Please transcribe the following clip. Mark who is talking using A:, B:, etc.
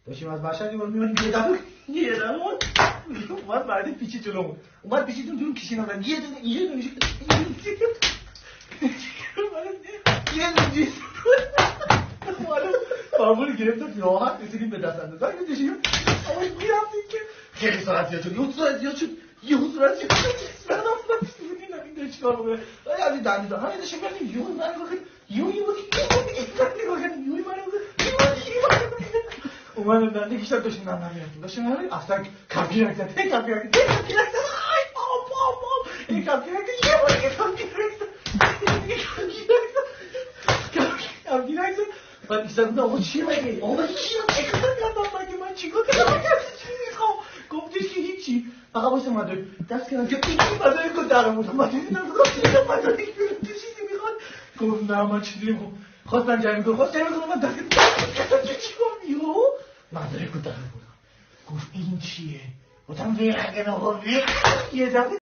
A: داشتیم از مشهد می‌اومدیم یه دفعه اومد بعدی پیچید جلومون اومد پیچیدون جلوم کشیدن یه دونه معمولی گرفتم راحت رسیدیم به دست اندازه اگه داشتیم اما میرفتیم که خیلی سرعت زیاد شد یه سرعت زیاد شد این داره چیکار بکنه از این دنده دارم همین داشتیم گفتیم یهو من اومدم دنده کشتم داشتیم نمیرفتیم داشتیم نمیرفتیم اصلا کپی رکزد این کپی رکزد آی بام این کپی رکزد کپی رکزد بعد ایستادم آقا چیه مگه من چیکار کردم گفتش که هیچی فقط واسه مدرک دست کردم که این مدرک رو در آوردم مدرک چیزی میخواد گفت نه من چیزی نمیخوام خواستم جمعی کنم من دست کردم چیکار میو مدرک رو در آوردم گفت این چیه گفتم ویرگن آقا یه دفعه